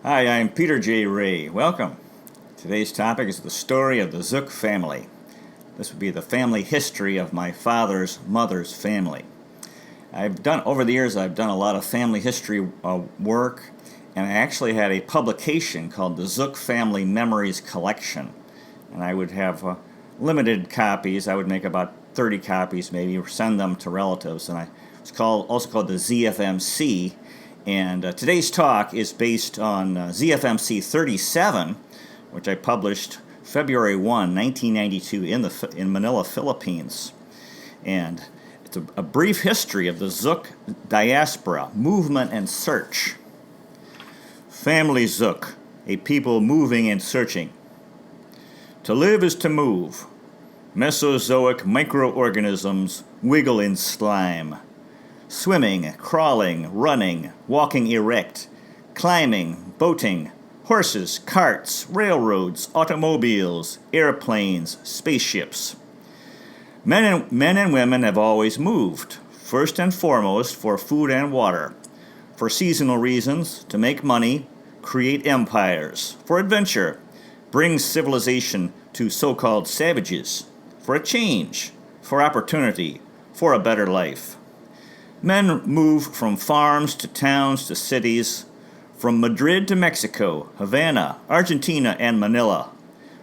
Hi, I'm Peter J. Ray. Welcome. Today's topic is the story of the Zuck family. This would be the family history of my father's mother's family. Over the years, I've done a lot of family history work, and I actually had a publication called the Zuck Family Memories Collection. And I would have limited copies. I would make about 30 copies, maybe, or send them to relatives. And it's also called the ZFMC. And today's talk is based on ZFMC 37, which I published February 1, 1992 in Manila, Philippines. And it's a brief history of the Zuck diaspora, movement and search. Family Zuck, a people moving and searching. To live is to move. Mesozoic microorganisms wiggle in slime. Swimming, crawling, running, walking erect, climbing, boating, horses, carts, railroads, automobiles, airplanes, spaceships. Men and women have always moved, first and foremost for food and water, for seasonal reasons, to make money, create empires, for adventure, bring civilization to so-called savages, for a change, for opportunity, for a better life. Men move from farms to towns to cities, from Madrid to Mexico, Havana, Argentina, and Manila,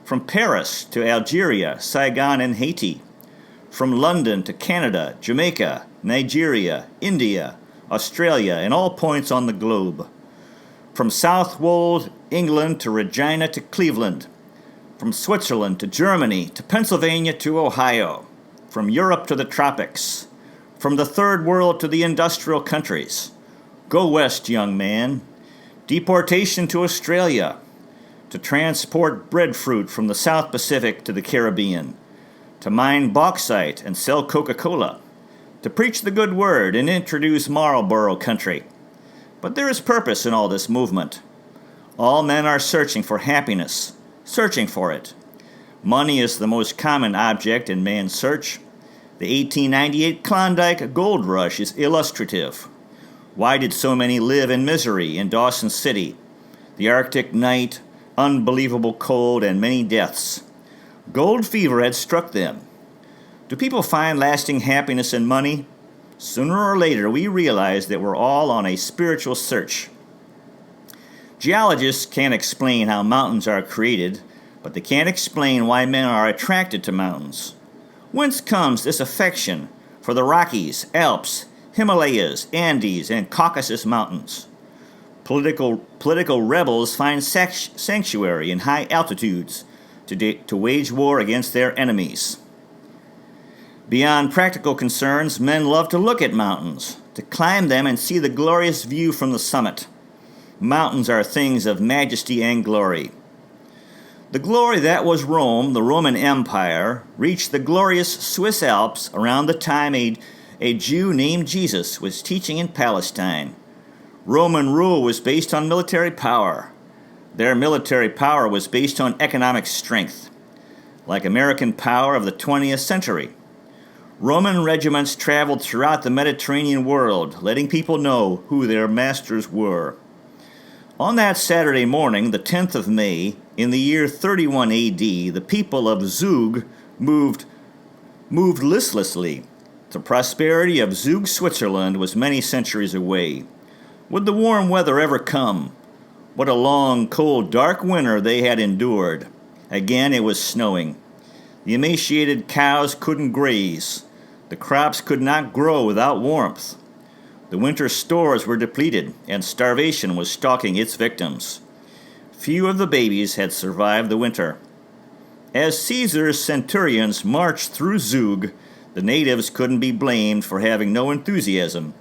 from Paris to Algeria, Saigon, and Haiti, from London to Canada, Jamaica, Nigeria, India, Australia, and all points on the globe, from Southwold, England, to Regina to Cleveland, from Switzerland to Germany to Pennsylvania to Ohio, from Europe to the tropics, from the third world to the industrial countries. Go west, young man. Deportation to Australia. To transport breadfruit from the South Pacific to the Caribbean. To mine bauxite and sell Coca-Cola. To preach the good word and introduce Marlboro country. But there is purpose in all this movement. All men are searching for happiness, searching for it. Money is the most common object in man's search. The 1898 Klondike Gold Rush is illustrative. Why did so many live in misery in Dawson City? The Arctic night, unbelievable cold, and many deaths. Gold fever had struck them. Do people find lasting happiness in money? Sooner or later, we realize that we're all on a spiritual search. Geologists can't explain how mountains are created, but they can't explain why men are attracted to mountains. Whence comes this affection for the Rockies, Alps, Himalayas, Andes, and Caucasus Mountains? Political rebels find sanctuary in high altitudes to wage war against their enemies. Beyond practical concerns, men love to look at mountains, to climb them and see the glorious view from the summit. Mountains are things of majesty and glory. The glory that was Rome, the Roman Empire, reached the glorious Swiss Alps around the time a Jew named Jesus was teaching in Palestine. Roman rule was based on military power. Their military power was based on economic strength, like American power of the 20th century. Roman regiments traveled throughout the Mediterranean world, letting people know who their masters were. On that Saturday morning, the 10th of May, in the year 31 AD, the people of Zug moved listlessly. The prosperity of Zug, Switzerland, was many centuries away. Would the warm weather ever come? What a long, cold, dark winter they had endured. Again, it was snowing. The emaciated cows couldn't graze. The crops could not grow without warmth. The winter stores were depleted, and starvation was stalking its victims. Few of the babies had survived the winter. As Caesar's centurions marched through Zug, the natives couldn't be blamed for having no enthusiasm.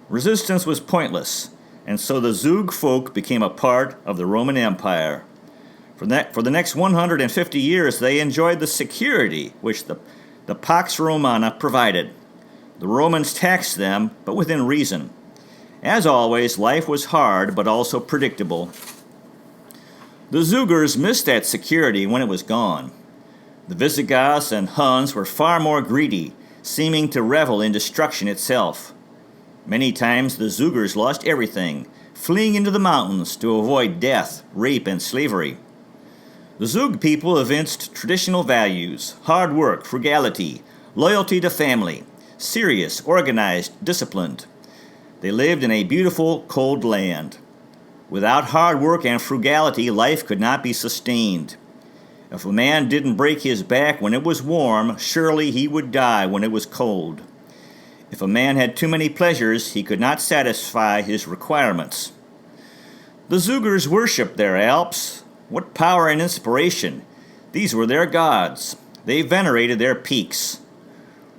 Resistance was pointless, and so the Zug folk became a part of the Roman Empire. For the next 150 years, they enjoyed the security which the Pax Romana provided. The Romans taxed them, but within reason. As always, life was hard, but also predictable. The Zugers missed that security when it was gone. The Visigoths and Huns were far more greedy, seeming to revel in destruction itself. Many times the Zugers lost everything: fleeing into the mountains to avoid death, rape, and slavery. The Zug people evinced traditional values: hard work, frugality, loyalty to family, serious, organized, disciplined. They lived in a beautiful, cold land. Without hard work and frugality, life could not be sustained. If a man didn't break his back when it was warm, surely he would die when it was cold. If a man had too many pleasures, he could not satisfy his requirements. The Zugers worshipped their Alps. What power and inspiration! These were their gods. They venerated their peaks.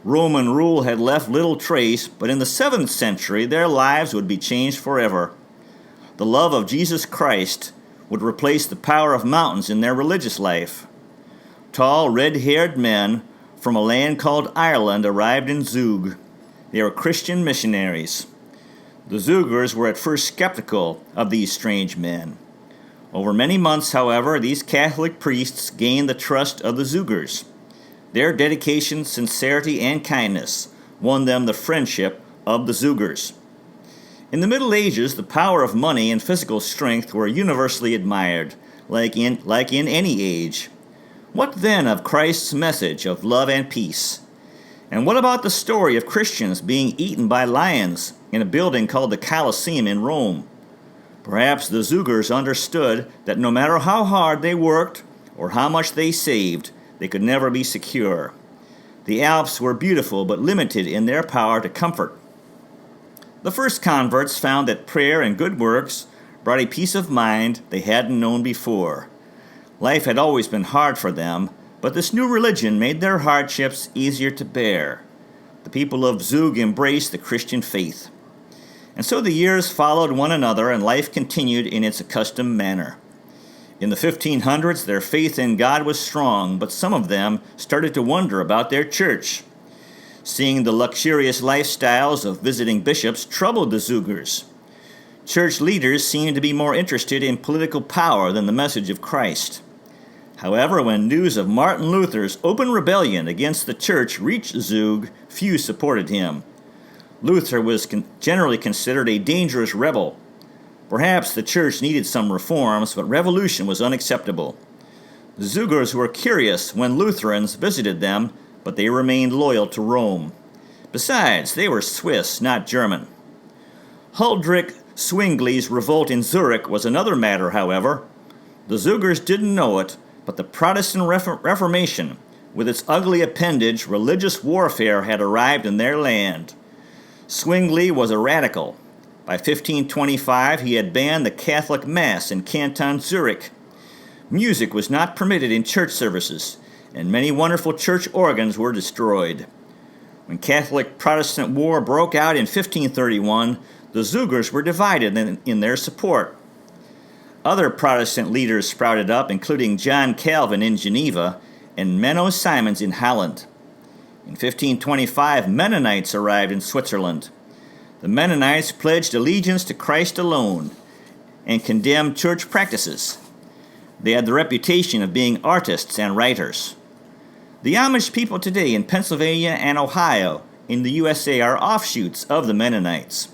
Roman rule had left little trace, but in the 7th century their lives would be changed forever. The love of Jesus Christ would replace the power of mountains in their religious life. Tall, red-haired men from a land called Ireland arrived in Zug. They were Christian missionaries. The Zugers were at first skeptical of these strange men. Over many months, however, these Catholic priests gained the trust of the Zugers. Their dedication, sincerity, and kindness won them the friendship of the Zugers. In the Middle Ages, the power of money and physical strength were universally admired, like in any age. What then of Christ's message of love and peace? And what about the story of Christians being eaten by lions in a building called the Colosseum in Rome? Perhaps the Zugers understood that no matter how hard they worked or how much they saved, they could never be secure. The Alps were beautiful but limited in their power to comfort. The first converts found that prayer and good works brought a peace of mind they hadn't known before. Life had always been hard for them, but this new religion made their hardships easier to bear. The people of Zug embraced the Christian faith. And so the years followed one another and life continued in its accustomed manner. In the 1500s, their faith in God was strong, but some of them started to wonder about their church. Seeing the luxurious lifestyles of visiting bishops troubled the Zugers. Church leaders seemed to be more interested in political power than the message of Christ. However, when news of Martin Luther's open rebellion against the church reached Zug, few supported him. Luther was generally considered a dangerous rebel. Perhaps the church needed some reforms, but revolution was unacceptable. The Zugers were curious when Lutherans visited them, but they remained loyal to Rome. Besides, they were Swiss, not German. Huldrych Zwingli's revolt in Zurich was another matter, however. The Zugers didn't know it, but the Protestant Reformation, with its ugly appendage, religious warfare, had arrived in their land. Zwingli was a radical. By 1525, he had banned the Catholic Mass in Canton Zurich. Music was not permitted in church services, and many wonderful church organs were destroyed. When Catholic-Protestant war broke out in 1531, the Zugers were divided in their support. Other Protestant leaders sprouted up, including John Calvin in Geneva and Menno Simons in Holland. In 1525, Mennonites arrived in Switzerland. The Mennonites pledged allegiance to Christ alone and condemned church practices. They had the reputation of being artists and writers. The Amish people today in Pennsylvania and Ohio in the USA are offshoots of the Mennonites.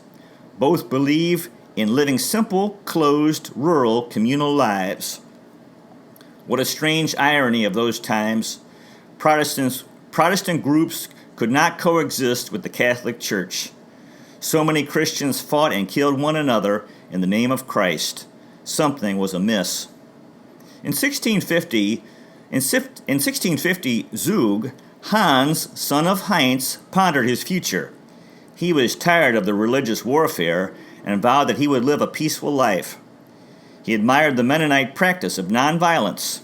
Both believe in living simple, closed, rural, communal lives. What a strange irony of those times. Protestant groups could not coexist with the Catholic Church. So many Christians fought and killed one another in the name of Christ. Something was amiss. In 1650, Zug, Hans, son of Heinz, pondered his future. He was tired of the religious warfare and vowed that he would live a peaceful life. He admired the Mennonite practice of nonviolence.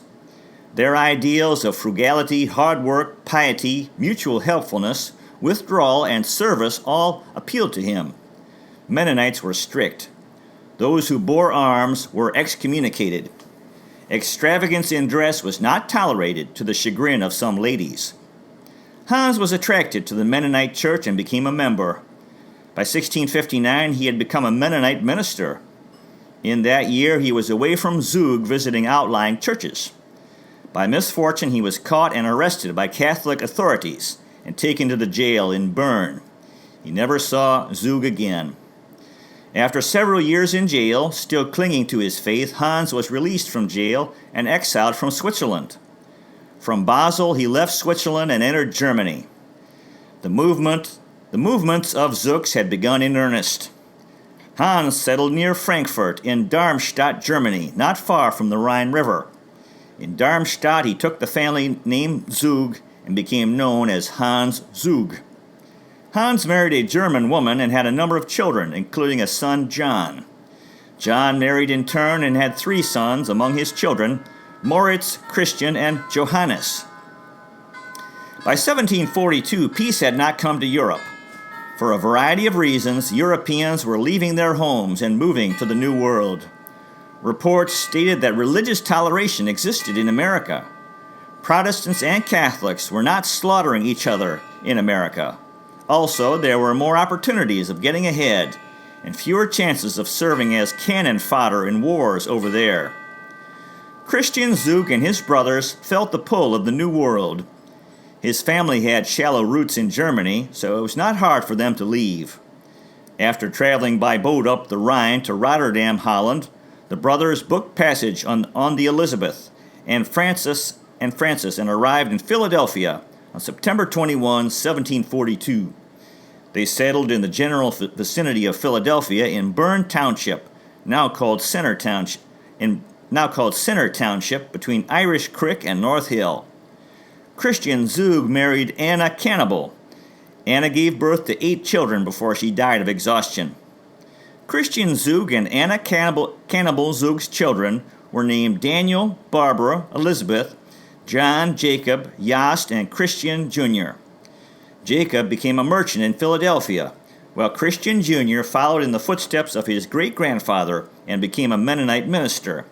Their ideals of frugality, hard work, piety, mutual helpfulness, withdrawal, and service all appealed to him. Mennonites were strict. Those who bore arms were excommunicated. Extravagance in dress was not tolerated, to the chagrin of some ladies. Hans was attracted to the Mennonite church and became a member. By 1659, he had become a Mennonite minister. In that year, he was away from Zug visiting outlying churches. By misfortune, he was caught and arrested by Catholic authorities and taken to the jail in Bern. He never saw Zug again. After several years in jail, still clinging to his faith, Hans was released from jail and exiled from Switzerland. From Basel, he left Switzerland and entered Germany. The movements of Zucks had begun in earnest. Hans settled near Frankfurt in Darmstadt, Germany, not far from the Rhine River. In Darmstadt, he took the family name Zug and became known as Hans Zug. Hans married a German woman and had a number of children, including a son, John. John married in turn and had 3 sons among his children, Moritz, Christian, and Johannes. By 1742, peace had not come to Europe. For a variety of reasons, Europeans were leaving their homes and moving to the New World. Reports stated that religious toleration existed in America. Protestants and Catholics were not slaughtering each other in America. Also, there were more opportunities of getting ahead and fewer chances of serving as cannon fodder in wars over there. Christian Zuck and his brothers felt the pull of the New World. His family had shallow roots in Germany, so it was not hard for them to leave. After traveling by boat up the Rhine to Rotterdam, Holland, the brothers booked passage on the Elizabeth and Francis and arrived in Philadelphia on September 21, 1742. They settled in the general vicinity of Philadelphia in Bern Township, now called Center Township, between Irish Creek and North Hill. Christian Zug married Anna Cannibal. Anna gave birth to 8 children before she died of exhaustion. Christian Zug and Anna Cannibal Zug's children were named Daniel, Barbara, Elizabeth, John, Jacob, Jost, and Christian Jr. Jacob became a merchant in Philadelphia, while Christian Jr. followed in the footsteps of his great-grandfather and became a Mennonite minister.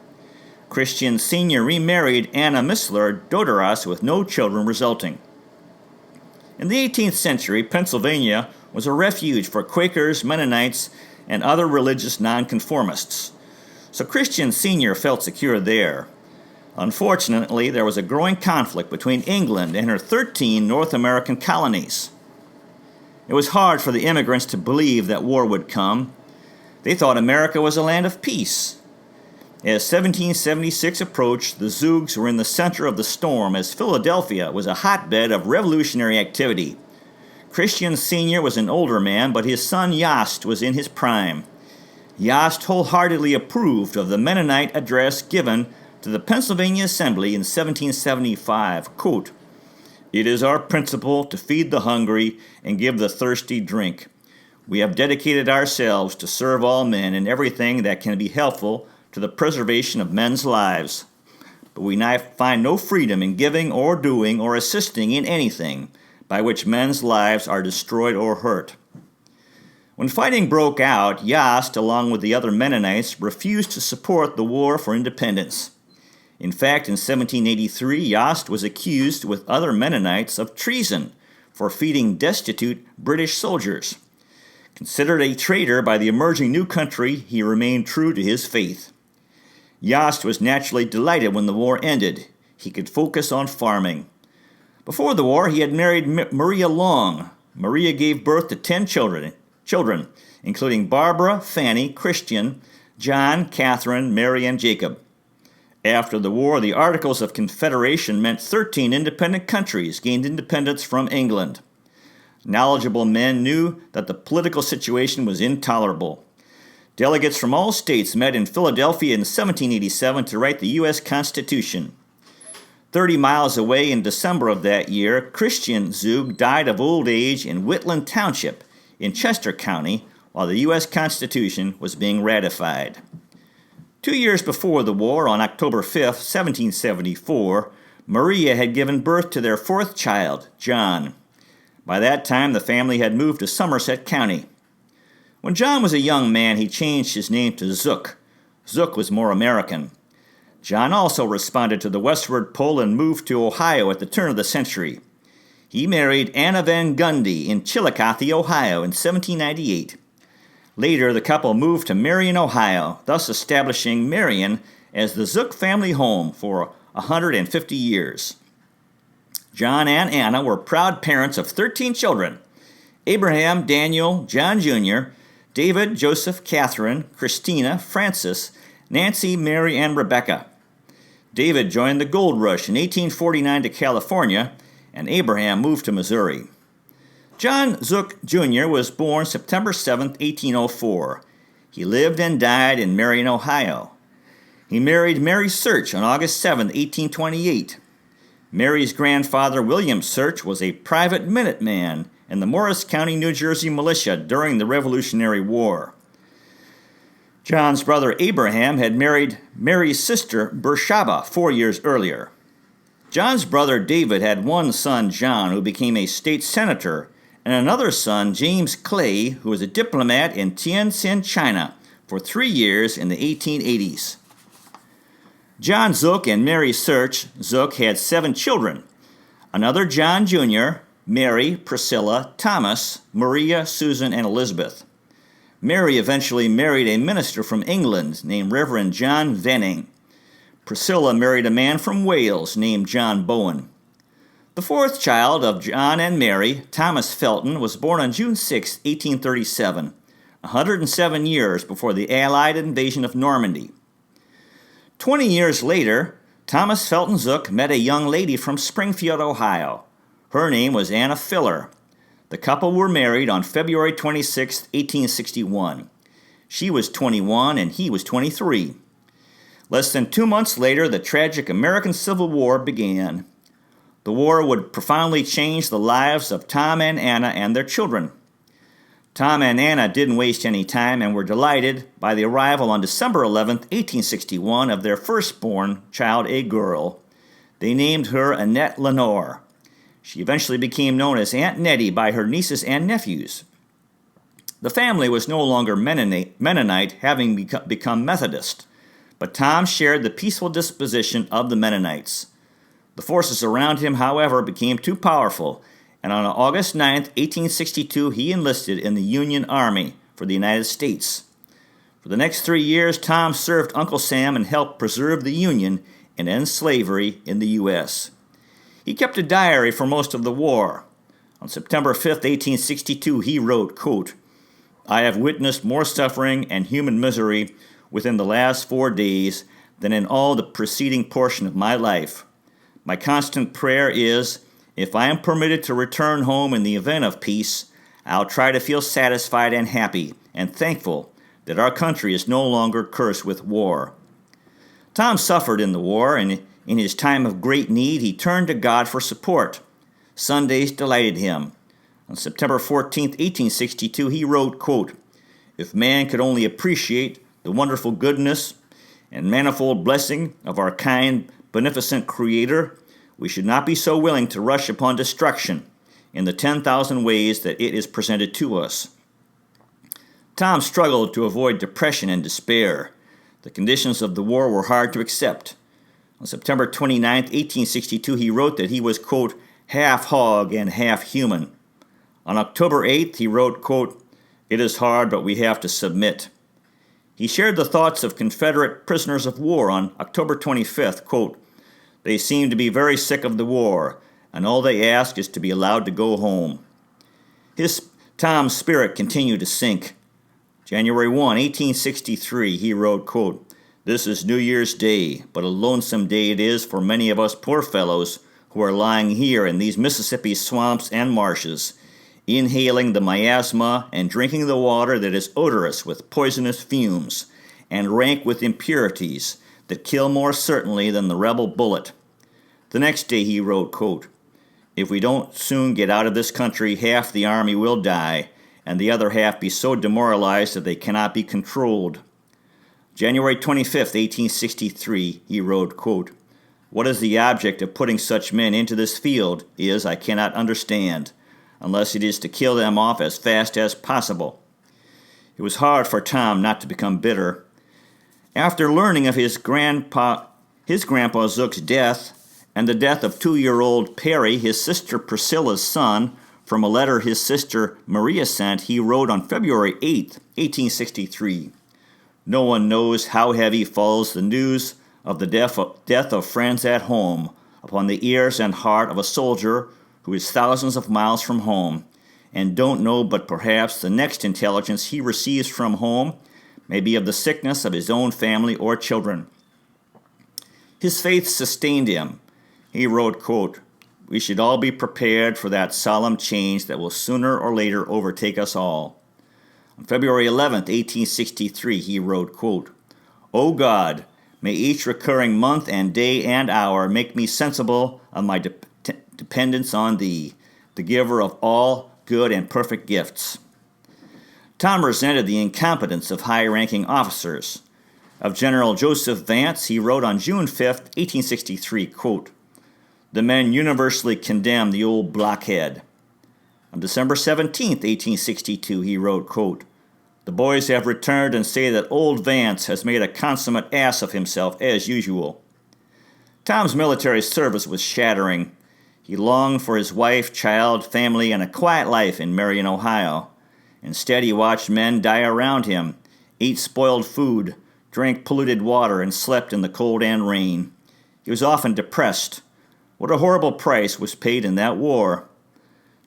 Christian Sr. remarried Anna Missler Doderas with no children resulting. In the 18th century, Pennsylvania was a refuge for Quakers, Mennonites, and other religious nonconformists, so Christian Sr. felt secure there. Unfortunately, there was a growing conflict between England and her 13 North American colonies. It was hard for the immigrants to believe that war would come. They thought America was a land of peace. As 1776 approached, the Zugs were in the center of the storm as Philadelphia was a hotbed of revolutionary activity. Christian Sr. was an older man, but his son Jost was in his prime. Jost wholeheartedly approved of the Mennonite address given to the Pennsylvania Assembly in 1775, quote, "It is our principle to feed the hungry and give the thirsty drink. We have dedicated ourselves to serve all men in everything that can be helpful to the preservation of men's lives. But we find no freedom in giving or doing or assisting in anything by which men's lives are destroyed or hurt." When fighting broke out, Jost, along with the other Mennonites, refused to support the war for independence. In fact, in 1783, Jost was accused with other Mennonites of treason for feeding destitute British soldiers. Considered a traitor by the emerging new country, he remained true to his faith. Jost was naturally delighted when the war ended. He could focus on farming. Before the war, he had married Maria Long. Maria gave birth to 10 children, including Barbara, Fanny, Christian, John, Catherine, Mary, and Jacob. After the war, the Articles of Confederation meant 13 independent countries gained independence from England. Knowledgeable men knew that the political situation was intolerable. Delegates from all states met in Philadelphia in 1787 to write the U.S. Constitution. 30 miles away in December of that year, Christian Zug died of old age in Whitland Township in Chester County while the U.S. Constitution was being ratified. 2 years before the war, on October 5, 1774, Maria had given birth to their 4th child, John. By that time, the family had moved to Somerset County. When John was a young man, he changed his name to Zuck. Zuck was more American. John also responded to the westward pull and moved to Ohio at the turn of the century. He married Anna Van Gundy in Chillicothe, Ohio in 1798. Later, the couple moved to Marion, Ohio, thus establishing Marion as the Zuck family home for 150 years. John and Anna were proud parents of 13 children: Abraham, Daniel, John Jr., David, Joseph, Catherine, Christina, Francis, Nancy, Mary, and Rebecca. David joined the gold rush in 1849 to California, and Abraham moved to Missouri. John Zuck Jr. was born September 7, 1804. He lived and died in Marion, Ohio. He married Mary Search on August 7, 1828. Mary's grandfather, William Search, was a private minuteman in the Morris County, New Jersey militia during the Revolutionary War. John's brother Abraham had married Mary's sister, Beersheba, 4 years earlier. John's brother David had one son, John, who became a state senator, and another son, James Clay, who was a diplomat in Tientsin, China, for 3 years in the 1880s. John Zuck and Mary Search Zuck had 7 children. Another John Jr., Mary, Priscilla, Thomas, Maria, Susan, and Elizabeth. Mary eventually married a minister from England named Reverend John Venning. Priscilla married a man from Wales named John Bowen. The fourth child of John and Mary, Thomas Felton, was born on June 6, 1837, 107 years before the Allied invasion of Normandy. 20 years later, Thomas Felton Zuck met a young lady from Springfield, Ohio. Her name was Anna Filler. The couple were married on February 26, 1861. She was 21 and he was 23. Less than 2 months later, the tragic American Civil War began. The war would profoundly change the lives of Tom and Anna and their children. Tom and Anna didn't waste any time and were delighted by the arrival on December 11, 1861, of their firstborn child, a girl. They named her Annette Lenore. She eventually became known as Aunt Nettie by her nieces and nephews. The family was no longer Mennonite, having become Methodist, but Tom shared the peaceful disposition of the Mennonites. The forces around him, however, became too powerful, and on August 9, 1862, he enlisted in the Union Army for the United States. For the next 3 years, Tom served Uncle Sam and helped preserve the Union and end slavery in the U.S. He kept a diary for most of the war. On September 5, 1862, he wrote, quote, "I have witnessed more suffering and human misery within the last 4 days than in all the preceding portion of my life. My constant prayer is, if I am permitted to return home in the event of peace, I'll try to feel satisfied and happy and thankful that our country is no longer cursed with war." Tom suffered in the war, and in his time of great need, he turned to God for support. Sundays delighted him. On September 14, 1862, he wrote, quote, "If man could only appreciate the wonderful goodness and manifold blessing of our kind, beneficent Creator, we should not be so willing to rush upon destruction in the 10,000 ways that it is presented to us." Tom struggled to avoid depression and despair. The conditions of the war were hard to accept. On September 29, 1862, he wrote that he was, quote, "half hog and half human." On October 8th, he wrote, quote, "It is hard, but we have to submit." He shared the thoughts of Confederate prisoners of war on October 25th, quote, "They seem to be very sick of the war, and all they ask is to be allowed to go home." Tom's spirit continued to sink. January 1, 1863, he wrote, quote, "This is New Year's Day, but a lonesome day it is for many of us poor fellows who are lying here in these Mississippi swamps and marshes, inhaling the miasma and drinking the water that is odorous with poisonous fumes and rank with impurities that kill more certainly than the rebel bullet." The next day he wrote, quote, "If we don't soon get out of this country, half the army will die, and the other half be so demoralized that they cannot be controlled." January 25, 1863, he wrote, quote, "What is the object of putting such men into this field is, I cannot understand, unless it is to kill them off as fast as possible." It was hard for Tom not to become bitter. After learning of his grandpa Zuck's death and the death of 2-year-old Perry, his sister Priscilla's son, from a letter his sister Maria sent, he wrote on February 8, 1863, "No one knows how heavy falls the news of the death of friends at home upon the ears and heart of a soldier who is thousands of miles from home, and don't know, but perhaps the next intelligence he receives from home may be of the sickness of his own family or children. His faith sustained him. He wrote, quote, "We should all be prepared for that solemn change that will sooner or later overtake us all." On February 11th, 1863, he wrote, quote, "O God, may each recurring month and day and hour make me sensible of my dependence on Thee, the giver of all good and perfect gifts." Tom resented the incompetence of high-ranking officers. Of General Joseph Vance, he wrote on June 5th, 1863, quote, "The men universally condemn the old blockhead." On December 17th, 1862, he wrote, quote, "The boys have returned and say that old Vance has made a consummate ass of himself as usual." Tom's military service was shattering. He longed for his wife, child, family, and a quiet life in Marion, Ohio. Instead, he watched men die around him, ate spoiled food, drank polluted water, and slept in the cold and rain. He was often depressed. What a horrible price was paid in that war.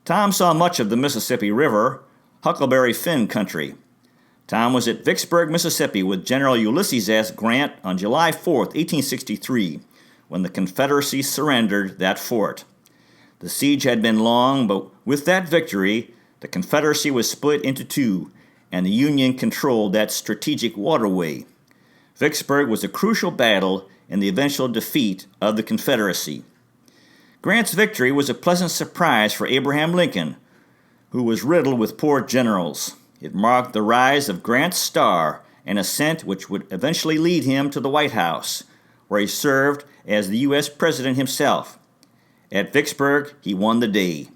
Tom saw much of the Mississippi River, Huckleberry Finn country. Tom was at Vicksburg, Mississippi with General Ulysses S. Grant on July 4th, 1863, when the Confederacy surrendered that fort. The siege had been long, but with that victory, the Confederacy was split into two, and the Union controlled that strategic waterway. Vicksburg was a crucial battle in the eventual defeat of the Confederacy. Grant's victory was a pleasant surprise for Abraham Lincoln, who was riddled with poor generals. It marked the rise of Grant's star, an ascent which would eventually lead him to the White House, where he served as the U.S. President himself. At Vicksburg, he won the day.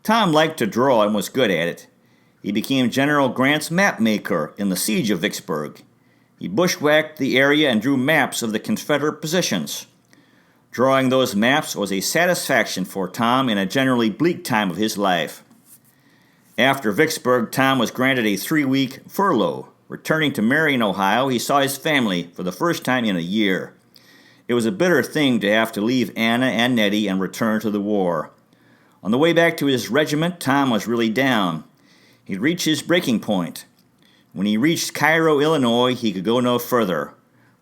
Tom liked to draw and was good at it. He became General Grant's map maker in the siege of Vicksburg. He bushwhacked the area and drew maps of the Confederate positions. Drawing those maps was a satisfaction for Tom in a generally bleak time of his life. After Vicksburg, Tom was granted a 3-week furlough. Returning to Marion, Ohio, he saw his family for the first time in a year. It was a bitter thing to have to leave Anna and Nettie and return to the war. On the way back to his regiment, Tom was really down. He'd reached his breaking point. When he reached Cairo, Illinois, he could go no further.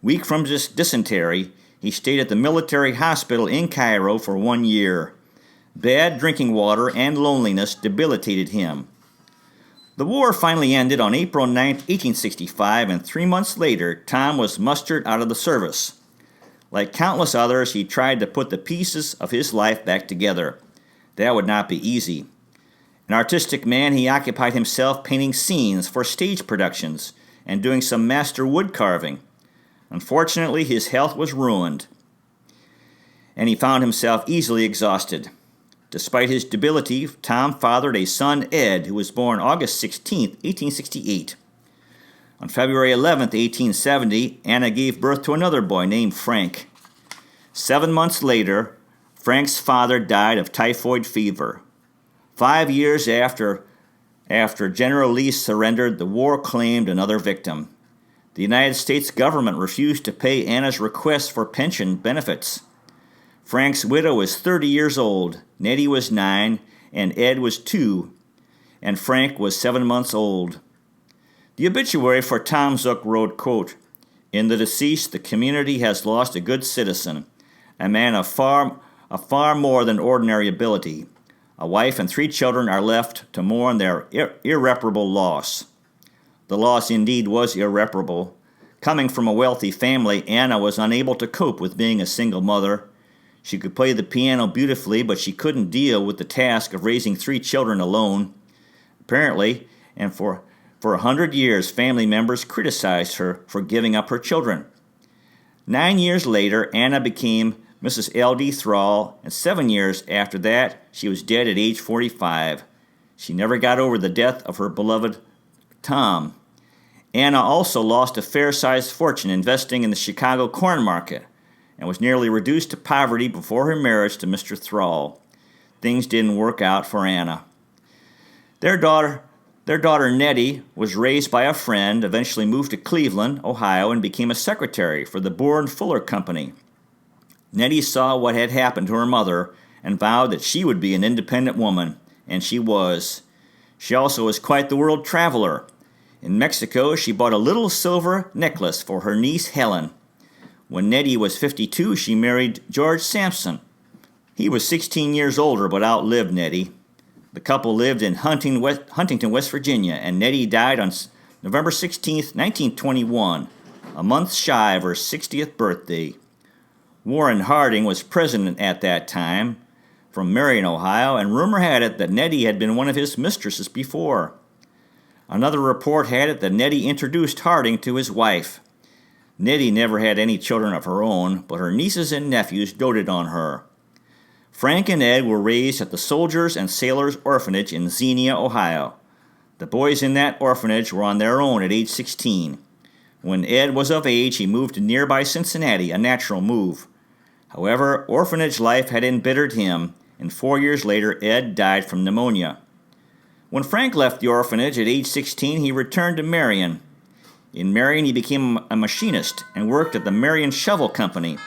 Weak from dysentery, he stayed at the military hospital in Cairo for 1 year. Bad drinking water and loneliness debilitated him. The war finally ended on April 9, 1865, and 3 months later, Tom was mustered out of the service. Like countless others, he tried to put the pieces of his life back together. That would not be easy. An artistic man, he occupied himself painting scenes for stage productions and doing some master wood carving. Unfortunately, his health was ruined, and he found himself easily exhausted. Despite his debility, Tom fathered a son, Ed, who was born August 16, 1868. On February 11, 1870, Anna gave birth to another boy named Frank. 7 months later, Frank's father died of typhoid fever. 5 years after General Lee surrendered, the war claimed another victim. The United States government refused to pay Anna's request for pension benefits. Frank's widow was 30 years old, Nettie was 9, and Ed was 2, and Frank was 7 months old. The obituary for Tom Zuck wrote, quote, "In the deceased, the community has lost a good citizen, a man of far more than ordinary ability. A wife and 3 children are left to mourn their irreparable loss." The loss indeed was irreparable. Coming from a wealthy family, Anna was unable to cope with being a single mother. She could play the piano beautifully, but she couldn't deal with the task of raising 3 children alone. Apparently, and for 100 years, family members criticized her for giving up her children. 9 years later, Anna became Mrs. L.D. Thrall, and 7 years after that, she was dead at age 45. She never got over the death of her beloved Tom. Anna also lost a fair-sized fortune investing in the Chicago corn market and was nearly reduced to poverty before her marriage to Mr. Thrall. Things didn't work out for Anna. Their daughter Nettie was raised by a friend, eventually moved to Cleveland, Ohio, and became a secretary for the Bohr and Fuller Company. Nettie saw what had happened to her mother and vowed that she would be an independent woman, and she was. She also was quite the world traveler. In Mexico, she bought a little silver necklace for her niece Helen. When Nettie was 52, she married George Sampson. He was 16 years older but outlived Nettie. The couple lived in Huntington, West Virginia, and Nettie died on November 16, 1921, a month shy of her 60th birthday. Warren Harding was president at that time, from Marion, Ohio, and rumor had it that Nettie had been one of his mistresses before. Another report had it that Nettie introduced Harding to his wife. Nettie never had any children of her own, but her nieces and nephews doted on her. Frank and Ed were raised at the Soldiers and Sailors Orphanage in Xenia, Ohio. The boys in that orphanage were on their own at age 16. When Ed was of age, he moved to nearby Cincinnati, a natural move. However, orphanage life had embittered him, and 4 years later, Ed died from pneumonia. When Frank left the orphanage at age 16, he returned to Marion. In Marion, he became a machinist and worked at the Marion Shovel Company.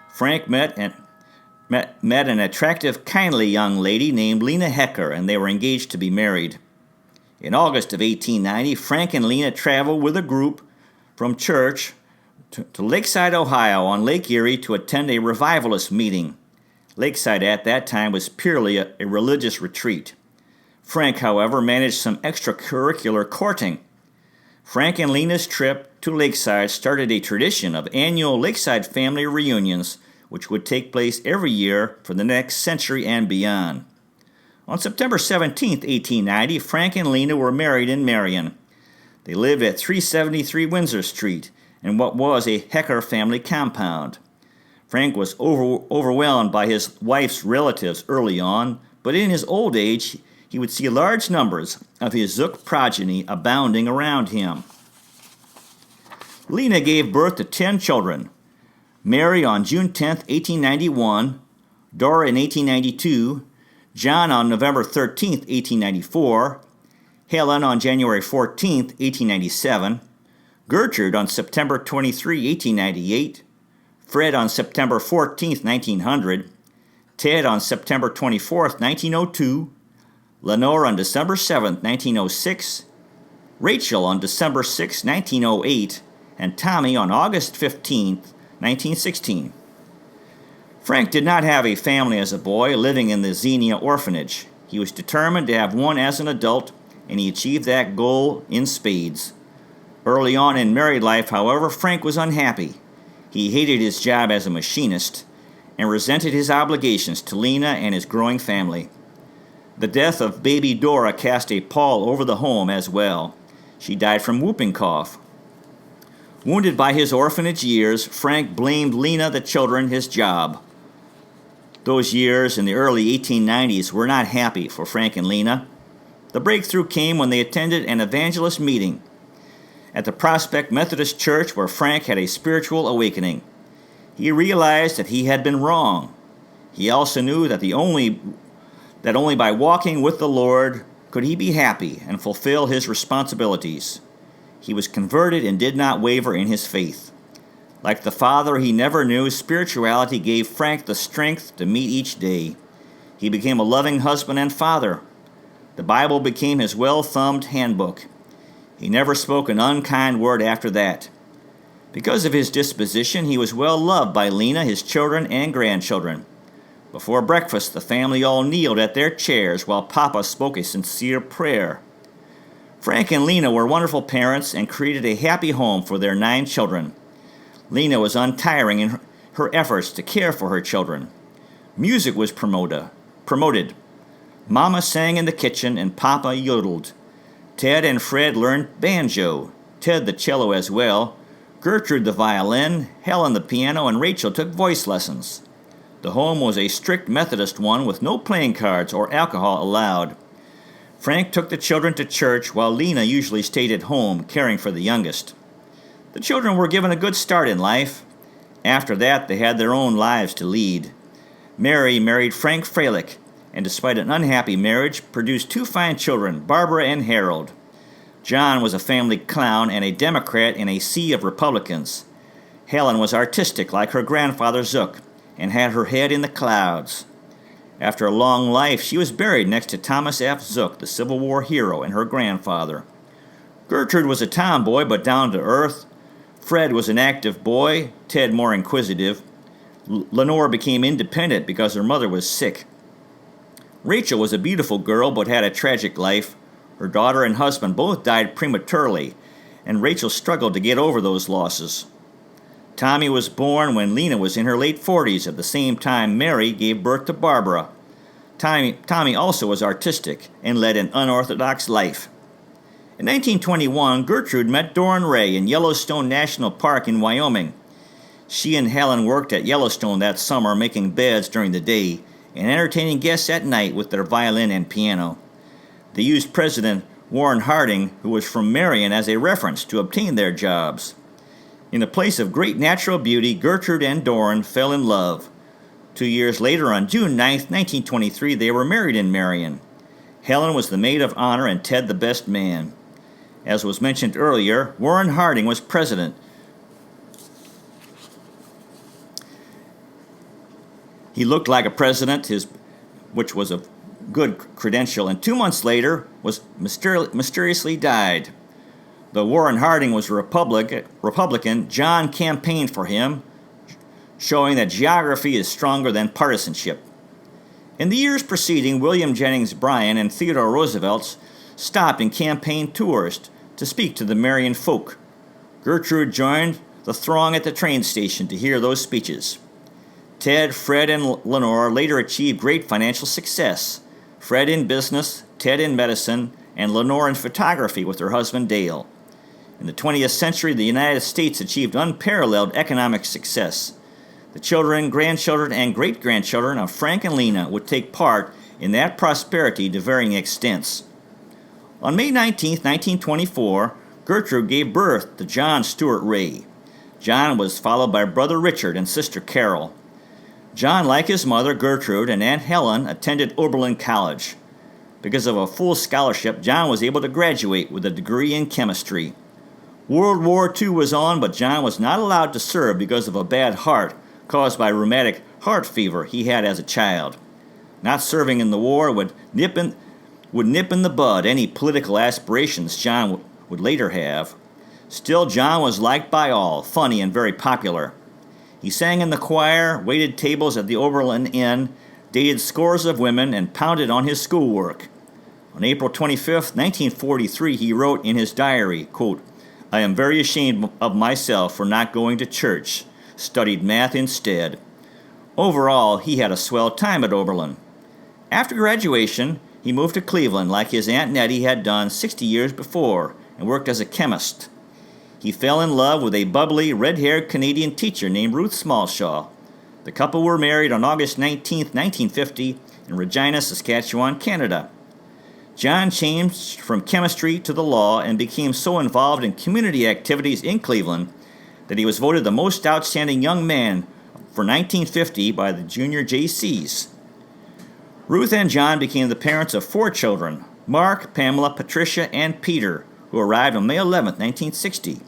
Frank met an attractive, kindly young lady named Lena Hecker, and they were engaged to be married. In August of 1890, Frank and Lena traveled with a group from church to Lakeside, Ohio, on Lake Erie to attend a revivalist meeting. Lakeside at that time was purely a religious retreat. Frank, however, managed some extracurricular courting. Frank and Lena's trip to Lakeside started a tradition of annual Lakeside family reunions, which would take place every year for the next century and beyond. On September 17, 1890, Frank and Lena were married in Marion. They lived at 373 Windsor Street in what was a Hecker family compound. Frank was overwhelmed by his wife's relatives early on, but in his old age, he would see large numbers of his Zuck progeny abounding around him. Lena gave birth to 10 children. Mary on June 10, 1891, Dora in 1892, John on November 13, 1894, Helen on January 14, 1897, Gertrude on September 23, 1898, Fred on September 14, 1900, Ted on September 24, 1902, Lenore on December 7, 1906, Rachel on December 6, 1908, and Tommy on August 15, 1916. Frank did not have a family as a boy living in the Xenia orphanage. He was determined to have one as an adult, and he achieved that goal in spades. Early on in married life, however, Frank was unhappy. He hated his job as a machinist and resented his obligations to Lena and his growing family. The death of baby Dora cast a pall over the home as well. She died from whooping cough. Wounded by his orphanage years, Frank blamed Lena, the children, his job. Those years in the early 1890s were not happy for Frank and Lena. The breakthrough came when they attended an evangelist meeting at the Prospect Methodist Church, where Frank had a spiritual awakening. He realized that he had been wrong. He also knew that only by walking with the Lord could he be happy and fulfill his responsibilities. He was converted and did not waver in his faith. Like the father he never knew, spirituality gave Frank the strength to meet each day. He became a loving husband and father. The Bible became his well-thumbed handbook. He never spoke an unkind word after that. Because of his disposition, he was well loved by Lena, his children, and grandchildren. Before breakfast, the family all kneeled at their chairs while Papa spoke a sincere prayer. Frank and Lena were wonderful parents and created a happy home for their 9 children. Lena was untiring in her efforts to care for her children. Music was promoted. Mama sang in the kitchen and Papa yodeled. Ted and Fred learned banjo, Ted the cello as well, Gertrude the violin, Helen the piano, and Rachel took voice lessons. The home was a strict Methodist one with no playing cards or alcohol allowed. Frank took the children to church while Lena usually stayed at home caring for the youngest. The children were given a good start in life. After that, they had their own lives to lead. Mary married Frank Freilich, and despite an unhappy marriage, produced 2 fine children, Barbara and Harold. John was a family clown and a Democrat in a sea of Republicans. Helen was artistic like her grandfather Zuck, and had her head in the clouds. After a long life, she was buried next to Thomas F. Zuck, the Civil War hero, and her grandfather. Gertrude was a tomboy but down to earth. Fred was an active boy, Ted more inquisitive. Lenore became independent because her mother was sick. Rachel was a beautiful girl but had a tragic life. Her daughter and husband both died prematurely, and Rachel struggled to get over those losses. Tommy was born when Lena was in her late 40s. At the same time, Mary gave birth to Barbara. Tommy also was artistic and led an unorthodox life. In 1921, Gertrude met Doran Ray in Yellowstone National Park in Wyoming. She and Helen worked at Yellowstone that summer, making beds during the day and entertaining guests at night with their violin and piano. They used President Warren Harding, who was from Marion, as a reference to obtain their jobs. In a place of great natural beauty, Gertrude and Doran fell in love. 2 years later, on June 9, 1923, they were married in Marion. Helen was the maid of honor and Ted the best man. As was mentioned earlier, Warren Harding was president. He looked like a president, which was a good credential, and 2 months later was mysteriously died. Though Warren Harding was a Republican, John campaigned for him, showing that geography is stronger than partisanship. In the years preceding, William Jennings Bryan and Theodore Roosevelt stopped in campaign tours to speak to the Marion folk. Gertrude joined the throng at the train station to hear those speeches. Ted, Fred, and Lenore later achieved great financial success. Fred in business, Ted in medicine, and Lenore in photography with her husband Dale. In the 20th century, the United States achieved unparalleled economic success. The children, grandchildren, and great-grandchildren of Frank and Lena would take part in that prosperity to varying extents. On May 19, 1924, Gertrude gave birth to John Stuart Ray. John was followed by brother Richard and sister Carol. John, like his mother Gertrude and Aunt Helen, attended Oberlin College. Because of a full scholarship, John was able to graduate with a degree in chemistry. World War II was on, but John was not allowed to serve because of a bad heart caused by rheumatic heart fever he had as a child. Not serving in the war would nip in the bud any political aspirations John would later have. Still, John was liked by all, funny and very popular. He sang in the choir, waited tables at the Oberlin Inn, dated scores of women, and pounded on his schoolwork. On April 25, 1943, he wrote in his diary, quote, "I am very ashamed of myself for not going to church, studied math instead." Overall, he had a swell time at Oberlin. After graduation, he moved to Cleveland like his Aunt Nettie had done 60 years before and worked as a chemist. He fell in love with a bubbly, red-haired Canadian teacher named Ruth Smallshaw. The couple were married on August 19, 1950, in Regina, Saskatchewan, Canada. John changed from chemistry to the law and became so involved in community activities in Cleveland that he was voted the most outstanding young man for 1950 by the Junior JCs. Ruth and John became the parents of 4 children, Mark, Pamela, Patricia, and Peter, who arrived on May 11, 1960.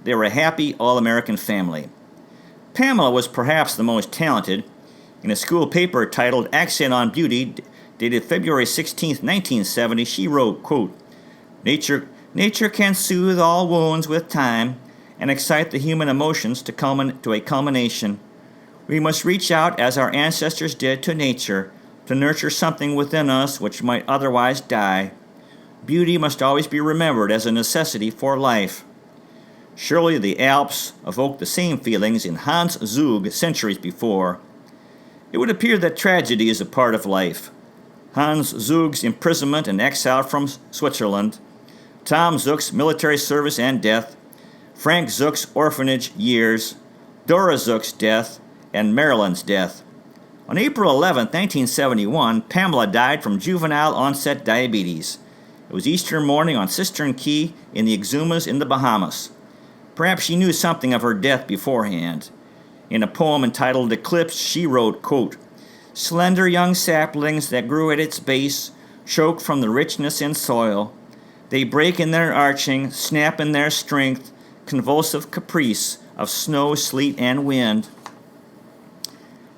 They were a happy, all-American family. Pamela was perhaps the most talented. In a school paper titled Accent on Beauty, dated February 16, 1970, she wrote, quote, Nature can soothe all wounds with time and excite the human emotions to a culmination. We must reach out as our ancestors did to nature to nurture something within us which might otherwise die. Beauty must always be remembered as a necessity for life. Surely the Alps evoked the same feelings in Hans Zug centuries before. It would appear that tragedy is a part of life. Hans Zug's imprisonment and exile from Switzerland, Tom Zuck's military service and death, Frank Zuck's orphanage years, Dora Zuck's death, and Marilyn's death. On April 11, 1971, Pamela died from juvenile-onset diabetes. It was Easter morning on Cistern Key in the Exumas in the Bahamas. Perhaps she knew something of her death beforehand. In a poem entitled Eclipse, she wrote, quote, Slender young saplings that grew at its base, choke from the richness in soil. They break in their arching, snap in their strength, convulsive caprice of snow, sleet, and wind.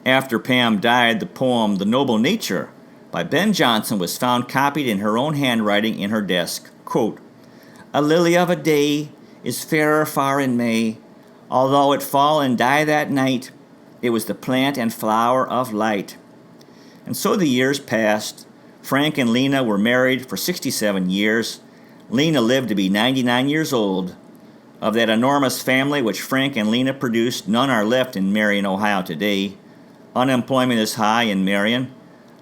After Pam died, the poem The Noble Nature by Ben Jonson was found copied in her own handwriting in her desk. Quote, "A lily of a day is fairer far in May. Although it fall and die that night, it was the plant and flower of light." And so the years passed. Frank and Lena were married for 67 years. Lena lived to be 99 years old. Of that enormous family which Frank and Lena produced, none are left in Marion, Ohio today. Unemployment is high in Marion.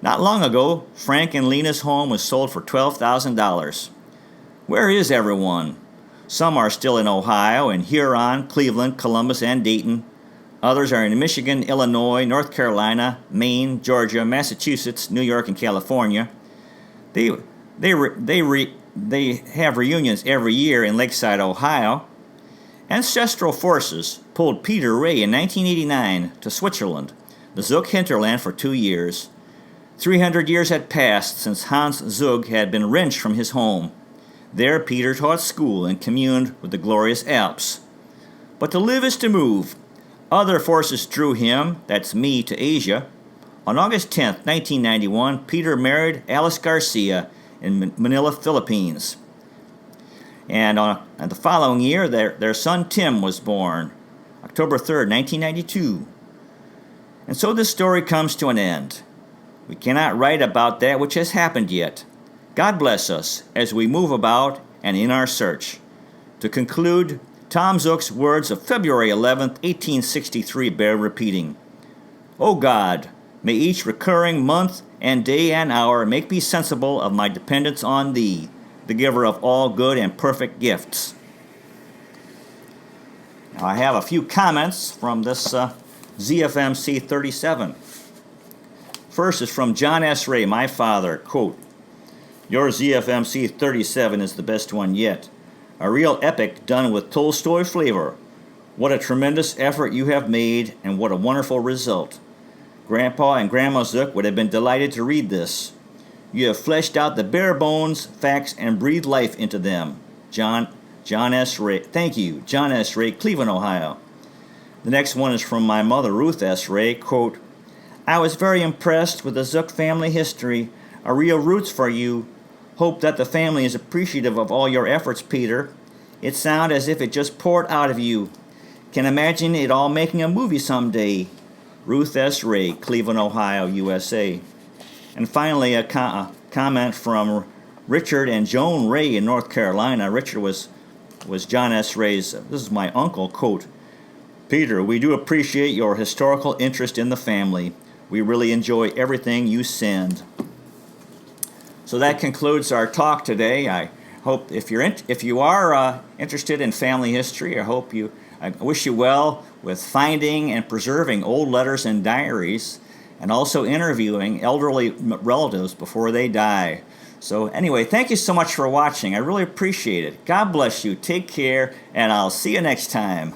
Not long ago, Frank and Lena's home was sold for $12,000. Where is everyone? Some are still in Ohio, in Huron, Cleveland, Columbus, and Dayton. Others are in Michigan, Illinois, North Carolina, Maine, Georgia, Massachusetts, New York, and California. They have reunions every year in Lakeside, Ohio. Ancestral forces pulled Peter Ray in 1989 to Switzerland, the Zuck hinterland, for 2 years. 300 years had passed since Hans Zug had been wrenched from his home. There Peter taught school and communed with the glorious Alps. But to live is to move. Other forces drew him, that's me, to Asia. On August 10, 1991, Peter married Alice Garcia in Manila, Philippines. And the following year, their son Tim was born, October 3rd, 1992. And so this story comes to an end. We cannot write about that which has happened yet. God bless us as we move about and in our search. To conclude, Tom Zook's words of February 11th, 1863 bear repeating. O God, may each recurring month and day and hour make me sensible of my dependence on Thee, the giver of all good and perfect gifts. Now I have a few comments from this ZFMC 37. First is from John S. Ray, my father, quote, "Your ZFMC 37 is the best one yet. A real epic done with Tolstoy flavor. What a tremendous effort you have made, and what a wonderful result. Grandpa and Grandma Zook would have been delighted to read this. You have fleshed out the bare bones, facts, and breathed life into them. John S. Ray. Thank you, John S. Ray, Cleveland, Ohio." The next one is from my mother, Ruth S. Ray, quote, "I was very impressed with the Zook family history. A real roots for you. Hope that the family is appreciative of all your efforts, Peter. It sounds as if it just poured out of you. Can imagine it all making a movie someday. Ruth S. Ray, Cleveland, Ohio, USA." And finally, a comment from Richard and Joan Ray in North Carolina. Richard was John S. Ray's, this is my uncle, quote, "Peter, we do appreciate your historical interest in the family. We really enjoy everything you send." So that concludes our talk today. I hope if you are interested in family history, I wish you well with finding and preserving old letters and diaries, and also interviewing elderly relatives before they die. So anyway, thank you so much for watching. I really appreciate it. God bless you. Take care, and I'll see you next time.